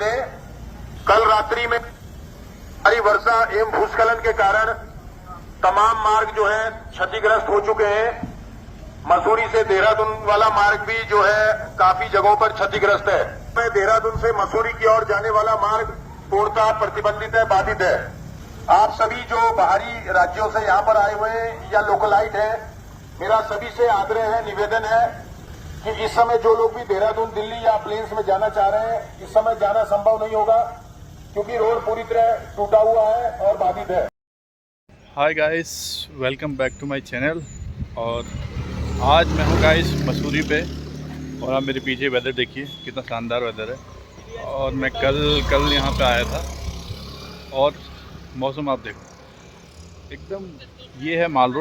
दें, कल रात्रि में भारी वर्षा एवं भूस्खलन के कारण तमाम मार्ग जो है क्षतिग्रस्त हो चुके हैं। मसूरी से देहरादून वाला मार्ग भी जो है काफी जगहों पर क्षतिग्रस्त है। देहरादून से मसूरी की ओर जाने वाला मार्ग पूर्णतः प्रतिबंधित है, बाधित है। आप सभी जो बाहरी राज्यों से यहाँ पर आए हुए हैं या लोकलाइट हैं, मेरा सभी से आग्रह है, निवेदन है कि इस समय जो लोग भी देहरादून, दिल्ली या प्लेन्स में जाना चाह रहे हैं, इस समय जाना संभव नहीं होगा क्योंकि रोड पूरी तरह टूटा हुआ है और बाधित है। Hi guys, welcome back to my channel. और आज मैं हूँ गाइस मसूरी पे, और आप मेरे पीछे वेदर देखिए कितना शानदार वेदर है। और मैं कल यहाँ पे आया था और मौसम आप देखो एकदम, ये है माल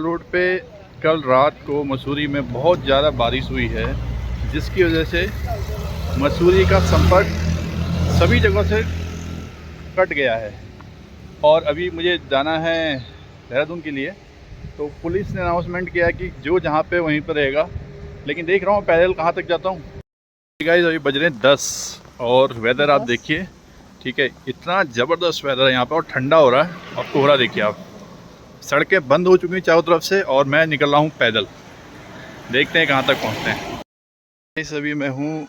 रोड पे कल रात को मसूरी में बहुत ज़्यादा बारिश हुई है, जिसकी वजह से मसूरी का संपर्क सभी जगहों से कट गया है। और अभी मुझे जाना है देहरादून के लिए, तो पुलिस ने अनाउंसमेंट किया कि जो जहाँ पे वहीं पर रहेगा, लेकिन देख रहा हूँ पैदल कहाँ तक जाता हूँ। गाइस अभी बज रहे हैं 10 और वेदर आप देखिए, ठीक है, इतना ज़बरदस्त वेदर है यहाँ पे और ठंडा हो रहा है। और कोहरा देखिए आप, सड़कें बंद हो चुकी हैं चारों तरफ से और मैं निकल रहा हूँ पैदल। देखते हैं कहाँ तक पहुँचते हैं। गाइस अभी मैं हूँ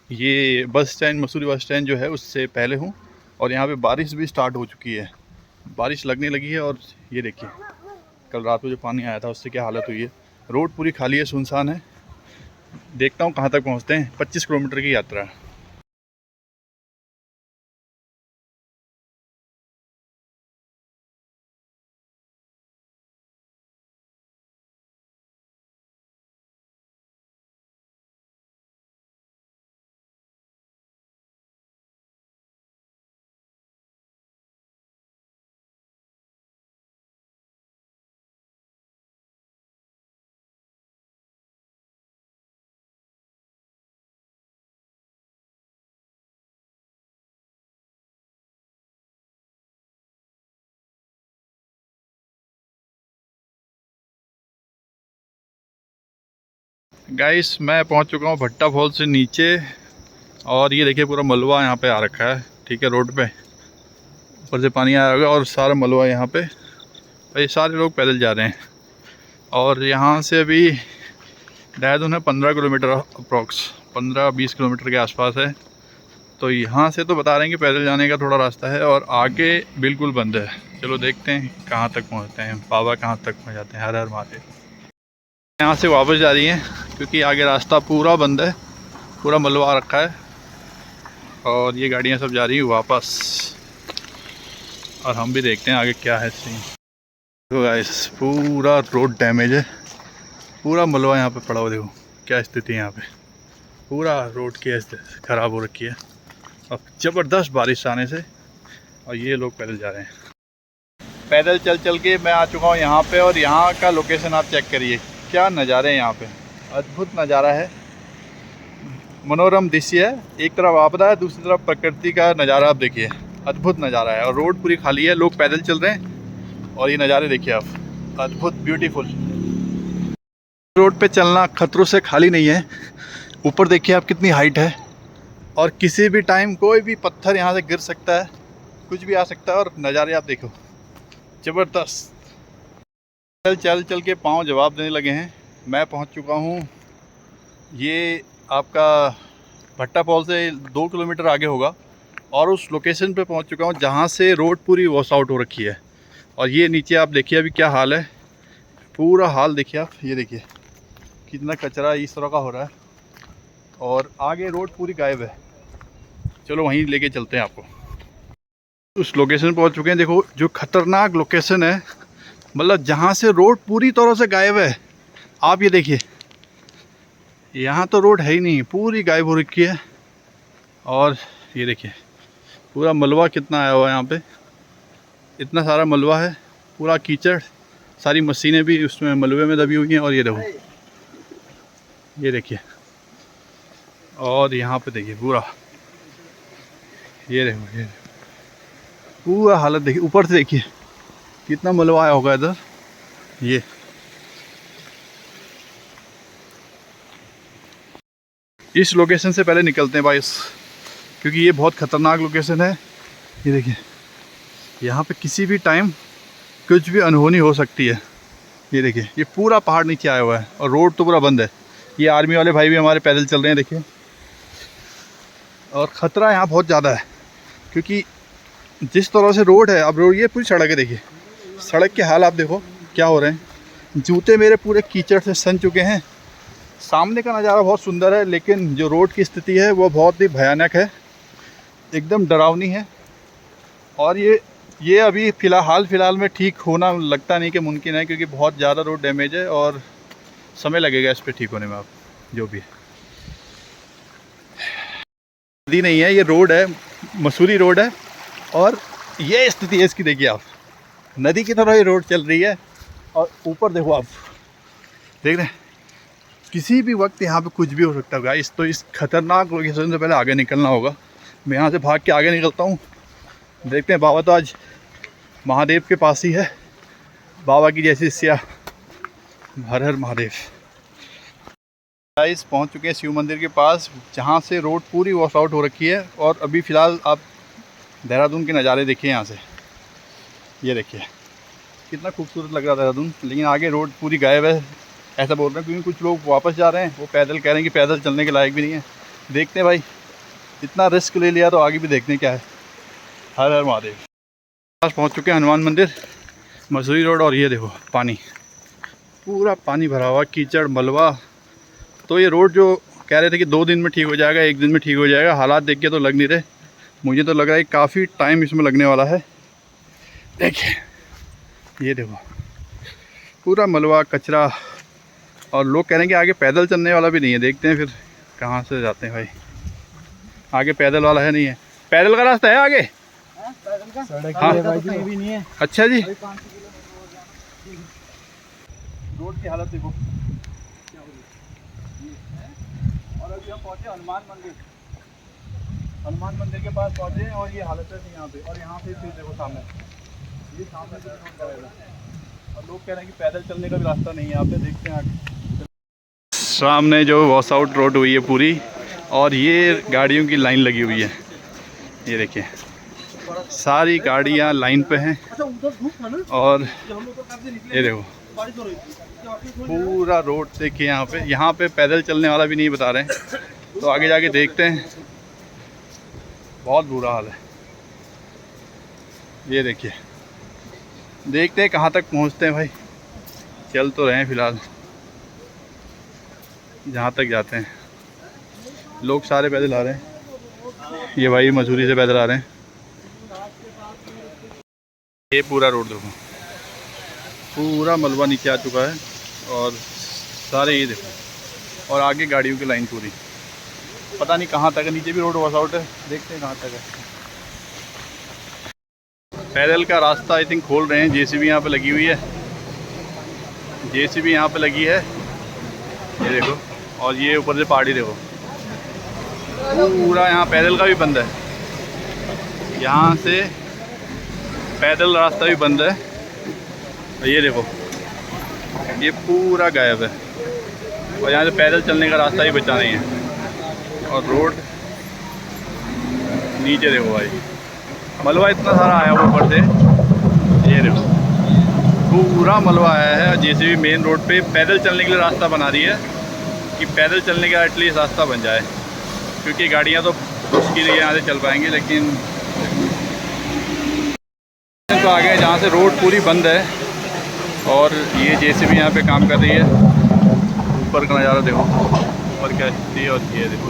ये bus stand, Mussoorie bus stand जो है उससे पहले हूँ, और यहाँ पे बारिश भी स्टार्ट हो चुकी है, बारिश लगने लगी है। और ये देखिए कल रात को जो पानी आया था उससे क्या हालत हुई है। रोड पूरी खाली है, सुनसान है। देखता हूँ कहाँ तक पहुँचते हैं। 25 किलोमीटर की यात्रा है। गाइस मैं पहुँच चुका हूँ भट्टा फॉल से नीचे, और ये देखिए पूरा मलबा यहाँ पे आ रखा है, ठीक है, रोड पे ऊपर से पानी आया होगा और सारा मलबा यहाँ पे। ये सारे लोग पैदल जा रहे हैं, और यहाँ से अभी देहरादून है 15 किलोमीटर, अप्रॉक्स 15-20 किलोमीटर के आसपास है। तो यहाँ से तो बता रहे हैं कि पैदल जाने का थोड़ा रास्ता है, और आगे बिल्कुल बंद है। चलो देखते हैं कहाँ तक पहुँचते हैं, बाबा कहाँ तक पहुँच जाते हैं। हर हर महादेव। यहाँ से वापस जा रही हैं क्योंकि आगे रास्ता पूरा बंद है, पूरा मलबा आ रखा है, और ये गाड़ियाँ सब जा रही हैं वापस। और हम भी देखते हैं आगे क्या है सीन। तो गाइस पूरा रोड डैमेज है, पूरा मलबा यहाँ पे पड़ा हुआ। देखो क्या स्थिति है यहाँ पे, पूरा रोड की स्थिति ख़राब हो रखी है और ज़बरदस्त बारिश आने से। और ये लोग पैदल जा रहे हैं। पैदल चल के मैं आ चुका हूँ यहाँ पे, और यहाँ का लोकेशन आप चेक करिए, क्या नज़ारे हैं यहाँ पे। अद्भुत नज़ारा है, मनोरम दृश्य है। एक तरफ आपदा है, दूसरी तरफ प्रकृति का नज़ारा आप देखिए, अद्भुत नज़ारा है। और रोड पूरी खाली है, लोग पैदल चल रहे हैं, और ये नज़ारे देखिए आप, अद्भुत ब्यूटीफुल। रोड पे चलना खतरों से खाली नहीं है। ऊपर देखिए आप कितनी हाइट है, और किसी भी टाइम कोई भी पत्थर यहाँ से गिर सकता है, कुछ भी आ सकता है। और नज़ारे आप देखो ज़बरदस्त। चल के पाँव जवाब देने लगे हैं। मैं पहुँच चुका हूँ, ये आपका भट्टा फॉल से 2 किलोमीटर आगे होगा, और उस लोकेशन पे पहुँच चुका हूँ जहाँ से रोड पूरी वॉश आउट हो रखी है। और ये नीचे आप देखिए अभी क्या हाल है, पूरा हाल देखिए आप, ये देखिए कितना कचरा इस तरह का हो रहा है, और आगे रोड पूरी गायब है। चलो वहीं लेके चलते हैं आपको। उस लोकेशन पर पहुँच चुके हैं। देखो जो खतरनाक लोकेशन है, मतलब जहाँ से रोड पूरी तरह से गायब है। आप ये देखिए, यहाँ तो रोड है ही नहीं, पूरी गायब हो रखी है। और ये देखिए पूरा मलबा कितना आया हुआ है यहाँ पे, इतना सारा मलबा है, पूरा कीचड़, सारी मशीनें भी उसमें मलबे में दबी हुई हैं। और ये देखो, ये देखिए, और यहाँ पे देखिए पूरा, ये देखो, ये पूरा हालत देखिए। ऊपर से देखिए कितना मलबा आया होगा इधर। ये इस लोकेशन से पहले निकलते हैं भाई, क्योंकि ये बहुत ख़तरनाक लोकेशन है। ये देखिए यहाँ पे किसी भी टाइम कुछ भी अनहोनी हो सकती है। ये देखिए ये पूरा पहाड़ नीचे आया हुआ है और रोड तो पूरा बंद है। ये आर्मी वाले भाई भी हमारे पैदल चल रहे हैं देखिए। और ख़तरा यहाँ बहुत ज़्यादा है क्योंकि जिस तरह से रोड है, अब रोड ये पूरी सड़क है, देखिए सड़क के हाल आप देखो क्या हो रहे हैं। जूते मेरे पूरे कीचड़ से सन चुके हैं। सामने का नज़ारा बहुत सुंदर है लेकिन जो रोड की स्थिति है वो बहुत ही भयानक है, एकदम डरावनी है। और ये अभी फ़िलहाल में ठीक होना लगता नहीं कि मुमकिन है, क्योंकि बहुत ज़्यादा रोड डैमेज है और समय लगेगा इस पर ठीक होने में। आप जो भी नदी नहीं है, ये रोड है, मसूरी रोड है और ये स्थिति है इसकी। देखिए आप नदी की तरह ये रोड चल रही है और ऊपर देखो आप देख रहे हैं, किसी भी वक्त यहाँ पे कुछ भी हो सकता है। इस खतरनाक लोकेशन से पहले आगे निकलना होगा। मैं यहाँ से भाग के आगे निकलता हूँ। देखते हैं, बाबा तो आज महादेव के पास ही है, बाबा की जैसी सिया। हर हर महादेव। गाइस पहुँच चुके हैं शिव मंदिर के पास, जहाँ से रोड पूरी वॉश आउट हो रखी है। और अभी फ़िलहाल आप देहरादून के नज़ारे देखिए यहाँ से। ये देखिए कितना खूबसूरत लग रहा है देहरादून, लेकिन आगे रोड पूरी गायब है ऐसा बोल रहे हैं, क्योंकि कुछ लोग वापस जा रहे हैं। वो पैदल कह रहे हैं कि पैदल चलने के लायक भी नहीं है। देखते हैं भाई, इतना रिस्क ले लिया तो आगे भी देखते हैं क्या है। हर हर महादेव। पास पहुँच चुके हैं हनुमान मंदिर, मसूरी रोड। और ये देखो पानी, पूरा पानी भरा हुआ, कीचड़ मलबा। तो ये रोड जो कह रहे थे कि 2 दिन में ठीक हो जाएगा, 1 दिन में ठीक हो जाएगा, हालात देख के तो लग नहीं रहे। मुझे तो लग रहा है काफ़ी टाइम इसमें लगने वाला है। देखिए ये देखो पूरा मलबा कचरा, और लोग कह रहे हैं कि आगे पैदल चलने वाला भी नहीं है। देखते हैं फिर कहाँ से जाते हैं भाई। आगे पैदल वाला है नहीं है, पैदल का रास्ता है आगे? हाँ भी नहीं है। अच्छा जी। रोड की हालत देखो। और अभी हम पहुँचे हनुमान मंदिर के पास पहुँचे और ये हालत है यहाँ पे। और यहाँ पे फिर देखो सामने, ये सामने से रोड जाएगा और लोग कह रहे हैं कि पैदल चलने का भी रास्ता नहीं है यहाँ पे। देखते हैं आगे। सामने जो वॉश आउट रोड हुई है पूरी, और ये गाड़ियों की लाइन लगी हुई है। ये देखिए सारी गाड़ियाँ लाइन पे हैं। और ये देखो पूरा रोड देखिए यहाँ पे पैदल चलने वाला भी नहीं बता रहे हैं। तो आगे जाके देखते हैं, बहुत बुरा हाल है। ये देखिए, देखते हैं कहाँ तक पहुँचते हैं भाई। चल तो रहे हैं फ़िलहाल, जहाँ तक जाते हैं। लोग सारे पैदल आ रहे हैं। ये भाई मसूरी से पैदल आ रहे हैं। ये पूरा रोड देखो, पूरा मलबा नीचे आ चुका है और सारे ये देखो, और आगे गाड़ियों की लाइन पूरी, पता नहीं कहाँ तक है। नीचे भी रोड वॉश आउट है, देखते हैं कहाँ तक है। पैदल का रास्ता आई थिंक खोल रहे हैं। जेसीबी यहाँ पे लगी हुई है, जेसीबी यहाँ पे लगी है। ये देखो, और ये ऊपर से पहाड़ी देखो, पूरा यहाँ पैदल का भी बंद है। यहाँ से पैदल रास्ता भी बंद है। और ये देखो ये पूरा गायब है, और यहाँ से पैदल चलने का रास्ता ही बचा नहीं है। और रोड नीचे देखो भाई, मलबा इतना सारा आया हुआ ऊपर से। ये देखो पूरा मलबा आया है। जेसीबी मेन रोड पे पैदल चलने के लिए रास्ता बना रही है कि पैदल चलने का एटलीस्ट रास्ता बन जाए, क्योंकि गाड़ियाँ तो मुश्किल यहाँ से चल पाएंगी। लेकिन तो आगे जहाँ से रोड पूरी बंद है, और ये जेसीबी यहाँ पे काम कर रही है। ऊपर का नज़ारा देखो, ऊपर क्या स्थिति है। और ये देखो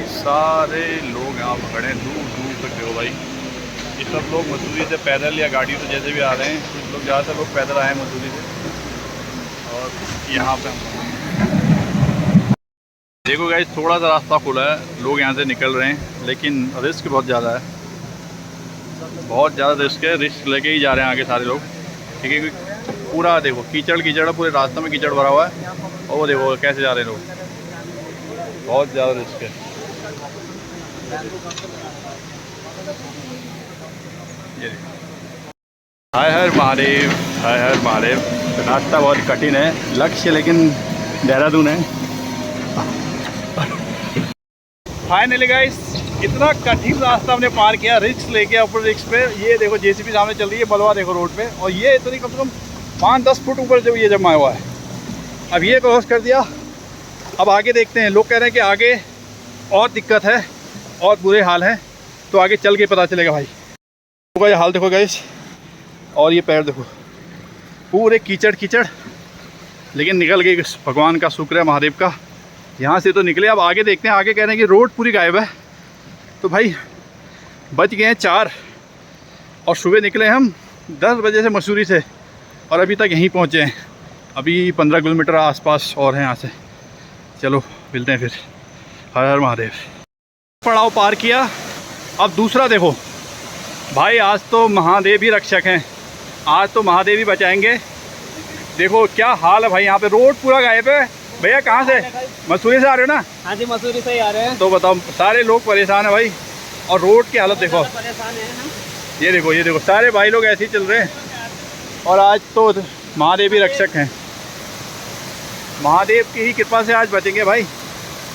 सारे लोग यहाँ पर खड़े हैं, दूर दूर तक देखो भाई। ये सब लोग मसूरी से पैदल या गाड़ियों से जैसे भी आ रहे हैं। कुछ लोग ज़्यादातर लोग पैदल आए हैं मसूरी से। और यहाँ पे देखो गाइस, थोड़ा सा रास्ता खुला है, लोग यहाँ से निकल रहे हैं, लेकिन रिस्क बहुत ज़्यादा है। बहुत ज़्यादा रिस्क है, रिस्क लेके ही जा रहे हैं आगे सारे लोग, क्योंकि पूरा देखो कीचड़ कीचड़ है, पूरे रास्ते में कीचड़ भरा हुआ है। और वो देखो कैसे जा रहे हैं लोग, बहुत ज़्यादा रिस्क है। ये हर हर महादेव, हर हर महादेव। रास्ता बहुत कठिन है, लक्ष्य लेकिन देहरादून है। फाइनली गाइस इतना कठिन रास्ता हमने पार किया, रिस्क लेके ऊपर रिस्क पे। ये देखो जेसीबी सामने चल रही है, मलबा देखो रोड पे, और ये इतनी कम से कम 5-10 फुट ऊपर से ये जमा हुआ है। अब ये क्रॉस कर दिया, अब आगे देखते हैं। लोग कह रहे हैं कि आगे और दिक्कत है और बुरे हाल हैं, तो आगे चल के पता चलेगा भाई। ये हाल देखो गाइस, और ये पैर देखो पूरे कीचड़ कीचड़, लेकिन निकल गई। भगवान का शुक्र है, महादेव का, यहाँ से तो निकले। अब आगे देखते हैं। आगे कह रहे हैं कि रोड पूरी गायब है, तो भाई बच गए हैं 4, और सुबह निकले हम 10 बजे से मसूरी से, और अभी तक यहीं पहुँचे हैं। अभी 15 किलोमीटर आसपास और हैं यहाँ से। चलो मिलते हैं फिर। हर हर महादेव। पड़ाव पार किया, अब दूसरा देखो भाई। आज तो महादेव ही रक्षक हैं, आज तो महादेव ही बचाएंगे। देखो क्या हाल है भाई, यहाँ पे रोड पूरा गायब है। भैया कहाँ से? मसूरी से आ रहे हो ना? हाँ जी, मसूरी से ही आ रहे हैं। तो बताओ, सारे लोग परेशान है भाई, और रोड की हालत देखो। परेशान है हम। ये देखो सारे भाई लोग ऐसे ही चल रहे हैं। और आज तो महादेव ही रक्षक हैं, महादेव की ही कृपा से आज बचेंगे भाई,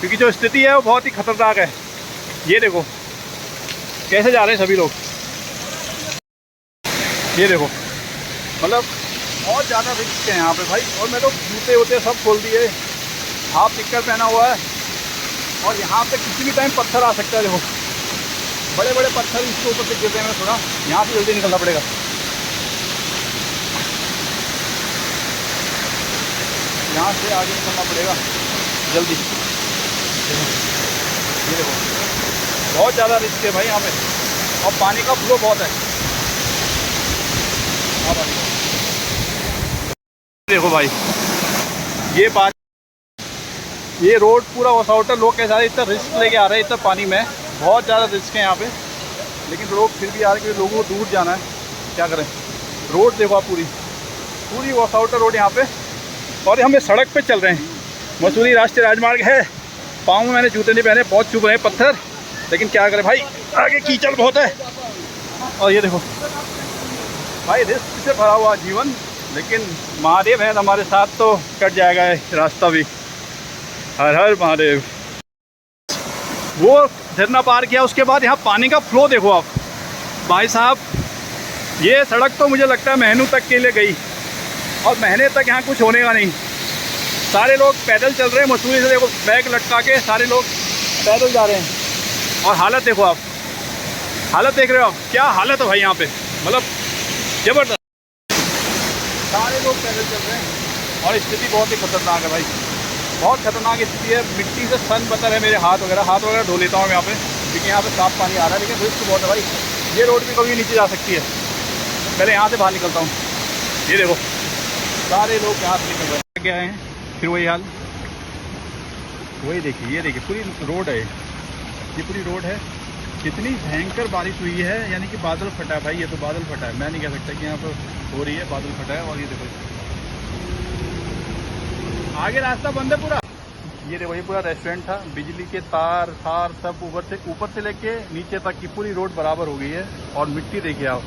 क्योंकि जो स्थिति है वो बहुत ही खतरनाक है। ये देखो कैसे जा रहे हैं सभी लोग, ये देखो, मतलब बहुत ज़्यादा रिस्क है यहाँ पे भाई। और मैं तो जूते वूते सब खोल दिए, हाफ निक्कर पहना हुआ है, और यहाँ पे किसी भी टाइम पत्थर आ सकता है। देखो बड़े बड़े पत्थर इसके ऊपर से गिर रहे हैं। थोड़ा यहाँ से जल्दी निकलना पड़ेगा। यहाँ से आगे निकलना पड़ेगा जल्दी। ये देखो बहुत ज़्यादा रिस्क है भाई यहाँ पे, और पानी का फ्लो बहुत है। देखो भाई ये बात, ये रोड पूरा वॉश आउट है। लोग कैसे आ रहे हैं, इतना रिस्क लेके आ रहे हैं, इतना पानी में बहुत ज़्यादा रिस्क है यहाँ पे, लेकिन लोग फिर भी आ रहे हैं क्योंकि लोगों को दूर जाना है। क्या करें, रोड देखो आप, पूरी वॉश आउट है रोड यहाँ पे। और हम सड़क पे चल रहे हैं, मसूरी राष्ट्रीय राजमार्ग है। पाँव में मैंने जूते नहीं पहने, बहुत चुभ रहे हैं पत्थर, लेकिन क्या करें भाई, आगे कीचड़ बहुत है। और ये देखो भाई रिस्क से भरा हुआ जीवन, लेकिन महादेव है हमारे साथ तो कट जाएगा ये रास्ता भी। हर हर महादेव। वो झरना पार किया, उसके बाद यहाँ पानी का फ्लो देखो आप भाई साहब। ये सड़क तो मुझे लगता है महीनों तक के लिए गई, और महीने तक यहाँ कुछ होने का नहीं। सारे लोग पैदल चल रहे हैं मसूरी से, देखो बैग लटका के सारे लोग पैदल जा रहे हैं। और हालत देखो आप, हालत देख रहे हो आप, क्या हालत है भाई यहाँ पे, मतलब जबरदस्त। सारे लोग पैदल चल रहे हैं, और स्थिति बहुत ही खतरनाक है भाई, बहुत खतरनाक स्थिति है। मिट्टी से सन बतर है मेरे हाथ वगैरह धो लेता हूँ यहाँ पे, क्योंकि यहाँ पे साफ पानी आ रहा है। लेकिन रिस्क बहुत है भाई, ये रोड भी कभी नीचे जा सकती है। पहले यहाँ से बाहर निकलता हूँ। ये देखो सारे लोग यहाँ से निकल रहे हैं, फिर वही हाल, वही देखिए। ये देखिए पूरी रोड है, ये पूरी रोड है। कितनी भयंकर बारिश हुई है, यानी कि बादल फटा है भाई। ये तो बादल फटा है, मैं नहीं कह सकता कि यहाँ पर हो रही है, बादल फटा है। और ये देखो आगे रास्ता बंद है पूरा। ये देखो ये पूरा रेस्टोरेंट था, बिजली के तार सब ऊपर से लेके नीचे तक की पूरी रोड बराबर हो गई है। और मिट्टी देखिए आप,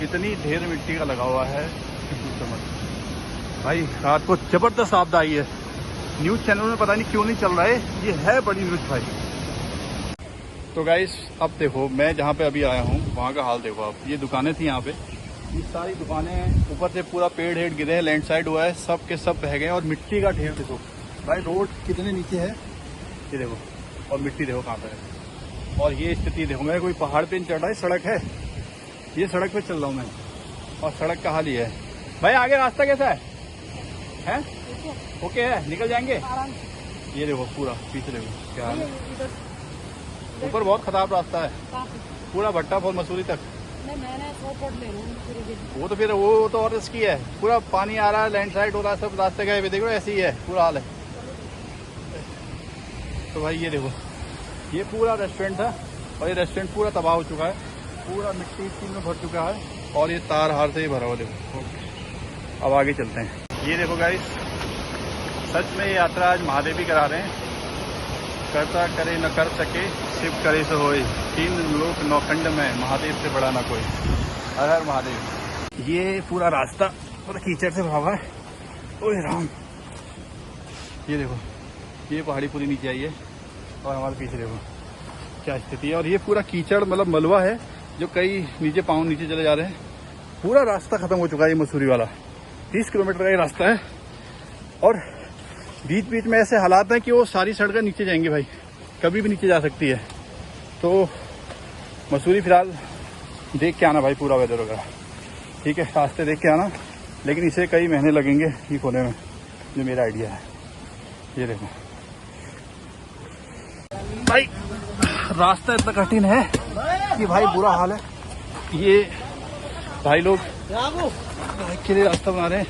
इतनी ढेर मिट्टी का लगा हुआ है भाई। रात को जबरदस्त आपदा आई है। न्यूज़ चैनल में पता नहीं क्यों नहीं चल रहा है, ये है बड़ी न्यूज़ भाई। तो गाइस अब देखो मैं जहाँ पे अभी आया हूँ वहाँ का हाल देखो आप। ये दुकानें थी यहाँ पे, ये सारी दुकानें ऊपर से पूरा पेड़ हेड गिरे हैं, लैंडस्लाइड हुआ है, सब के सब बह गए। और मिट्टी का ढेर देखो भाई, रोड कितने नीचे है ये देखो, और मिट्टी देखो कहाँ पे है। और ये स्थिति देखो, मैं कोई पहाड़ पे नहीं चढ़ रहा है, सड़क है, ये सड़क पे चल रहा हूँ मैं, और सड़क का हाल ये है भाई। आगे रास्ता कैसा है? ओके है, निकल जाएंगे। ये देखो पूरा पीछे देखो क्या हाल है, ऊपर बहुत खराब रास्ता है, पूरा भट्टा फॉल मसूरी तक। वो तो फिर वो तो और रिस्की है, पूरा पानी आ रहा है, लैंडस्लाइड हो रहा है, सब रास्ते गए, देखो ऐसे ही है पूरा हाल है। तो भाई ये देखो, ये पूरा रेस्टोरेंट था, और ये रेस्टोरेंट पूरा तबाह हो चुका है, पूरा मिट्टी में भर चुका है, और ये तार हार से ही भरा हुआ देखो। अब आगे चलते हैं। ये देखो गाइस, सच में ये यात्रा आज महादेव ही करा रहे हैं। करता करे न कर सके, शिव करे सो होए, 3 लोक नौखंड में, महादेव से बड़ा ना कोई। हर हर महादेव। ये पूरा रास्ता पूरा कीचड़ से भरा हुआ है, ओए राम। ये देखो ये पहाड़ी पूरी नीचे आई है, और हमारे पीछे देखो क्या स्थिति है। और ये पूरा कीचड़ मतलब मलबा है जो कई नीचे पाँव नीचे चले जा रहे हैं। पूरा रास्ता खत्म हो चुका है ये मसूरी वाला, 30 किलोमीटर का ये रास्ता है। और बीच बीच में ऐसे हालात हैं कि वो सारी सड़कें नीचे जाएंगी भाई, कभी भी नीचे जा सकती है। तो मसूरी फिलहाल देख के आना भाई पूरा वेदर वगैरह, ठीक है, रास्ते देख के आना। लेकिन इसे कई महीने लगेंगे ये होने में, जो मेरा आइडिया है। ये देखो भाई रास्ता इतना कठिन है कि भाई बुरा हाल है। ये भाई लोग बाइक के लिए रास्ता बना रहे हैं,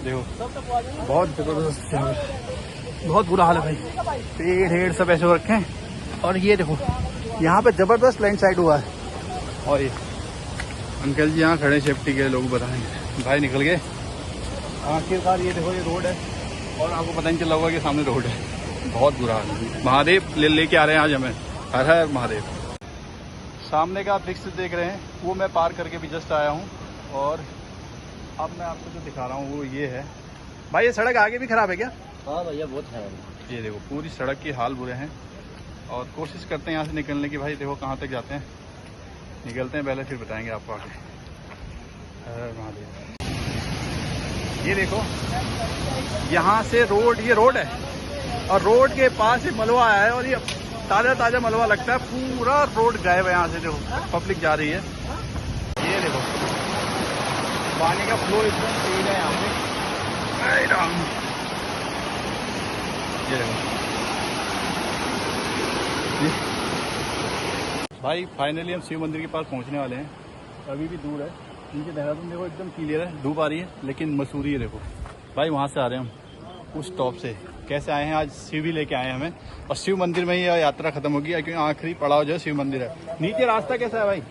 देखो बहुत जबरदस्त, बहुत बुरा हाल है भाई। पेड़ हेड़ सब ऐसे रखे हैं। और ये देखो यहाँ पे जबरदस्त लैंडस्लाइड हुआ है। और ये अंकल जी यहाँ खड़े सेफ्टी के लोग बताएंगे। भाई निकल गए आखिरकार। ये देखो ये रोड है और आपको पता नहीं चला होगा कि सामने रोड है। बहुत बुरा हाल है। महादेव लेके आ रहे हैं आज हमें, हर हर महादेव। सामने का आप दृश्य देख रहे हैं वो मैं पार करके भी जस्ट आया हूँ। और अब मैं आपको जो दिखा रहा हूँ वो ये है भाई। ये सड़क आगे भी खराब है क्या? हाँ भैया बहुत खराब है। ये देखो पूरी सड़क के हाल बुरे हैं। और कोशिश करते हैं यहाँ से निकलने की। भाई देखो कहाँ तक जाते हैं, निकलते हैं पहले फिर बताएंगे आपको आगे। हर महादेव। ये देखो यहाँ से रोड, ये रोड है और रोड के पास ही मलबा आया है। और ये ताज़ा ताज़ा मलबा लगता है। पूरा रोड गायब है यहाँ से, देखो पब्लिक जा रही है। ये देखो पानी का फ्लो एकदम तेज है यहाँ पे। ये देखो भाई फाइनली हम शिव मंदिर के पास पहुँचने वाले हैं। अभी भी दूर है, नीचे देहरादून देखो एकदम क्लियर है, धूप आ रही है। लेकिन मसूरी है देखो भाई, वहाँ से आ रहे हैं हम उस टॉप से। कैसे आए हैं आज, शिव ही लेके आए हैं हमें। और शिव मंदिर में ही यात्रा खत्म होगी क्योंकि आखिरी पड़ाव जो है शिव मंदिर है। नीचे रास्ता कैसा है भाई?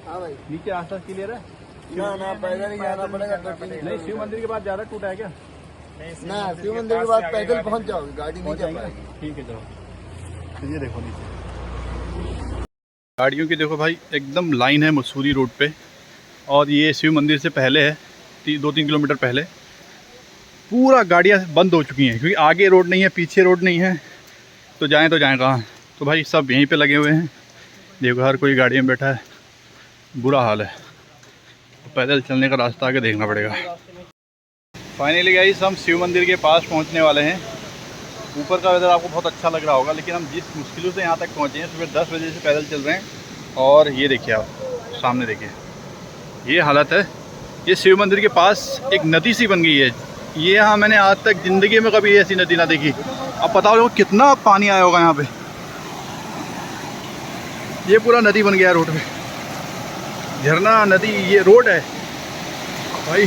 हाँ भाई नीचे रास्ता क्लियर है? ना पैदल ही जाना पड़ेगा। नहीं शिव मंदिर के बाद ज़्यादा टूटा है क्या? ना शिव मंदिर के बाद पैदल पहुंच जाओगे, गाड़ी नहीं जा पाएगी। ठीक है चलो। ये देखो नीचे गाड़ियों की देखो भाई एकदम लाइन है मसूरी रोड पे। और ये शिव मंदिर से पहले है, 2-3 किलोमीटर पहले पूरा गाड़ियाँ बंद हो चुकी हैं क्योंकि आगे रोड नहीं है, पीछे रोड नहीं है। तो जाएं कहाँ? तो भाई सब यहीं पे लगे हुए हैं। देखो हर कोई गाड़ी में बैठा है, बुरा हाल है। पैदल चलने का रास्ता आगे देखना पड़ेगा। फाइनली गाइस हम शिव मंदिर के पास पहुंचने वाले हैं। ऊपर का वेदर आपको बहुत अच्छा लग रहा होगा, लेकिन हम जिस मुश्किलों से यहाँ तक पहुँचे हैं, सुबह 10 बजे से पैदल चल रहे हैं। और ये देखिए आप सामने देखिए, ये हालत है। ये शिव मंदिर के पास एक नदी सी बन गई है। ये यहाँ मैंने आज तक ज़िंदगी में कभी ऐसी नदी ना देखी। अब पता हो कितना पानी आया होगा यहाँ पे। ये पूरा नदी बन गया है रोड पे, झरना नदी। ये रोड है भाई,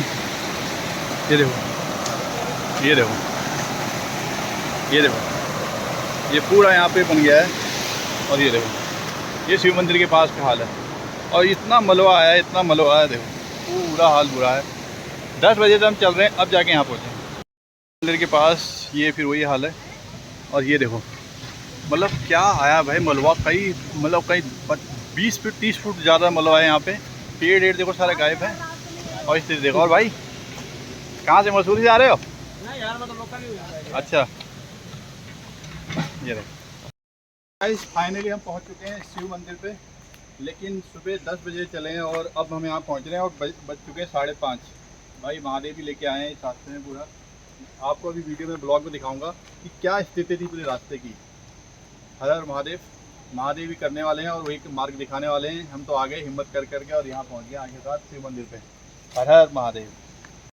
ये देखो, ये देखो, ये देखो, ये पूरा यहाँ पे बन गया है। और ये देखो ये शिव मंदिर के पास का हाल है। और इतना मलबा आया है, इतना मलबा आया, देखो पूरा हाल बुरा है। 10 बजे से हम चल रहे हैं, अब जाके यहाँ पहुँचे मंदिर के पास। ये फिर वही हाल है। और ये देखो मतलब क्या आया भाई मलबा, कई 20 फुट 30 फुट ज़्यादा मलबा है यहाँ पे। पेड़ देखो सारे गायब हैं। और स्थिति देखो। और भाई कहाँ से, मसूरी से आ रहे हो? नहीं यार मैं तो लोकल ही हूँ। अच्छा ये देखो गाइस फाइनली हम पहुँच चुके हैं शिव मंदिर पे। लेकिन सुबह 10 बजे चले हैं और अब हम यहाँ पहुँच रहे हैं और बज चुके हैं 5:30। भाई महादेव भी लेके आए हैं इस रास्ते में पूरा। आपको अभी वीडियो में ब्लॉग में दिखाऊंगा कि क्या स्थिति थी पूरे रास्ते की। हर हर महादेव। महादेव भी करने वाले हैं और वही मार्ग दिखाने वाले हैं। हम तो आ गए हिम्मत कर करके और यहाँ पहुँच गए आखिरकार शिव मंदिर पे। हर हर महादेव।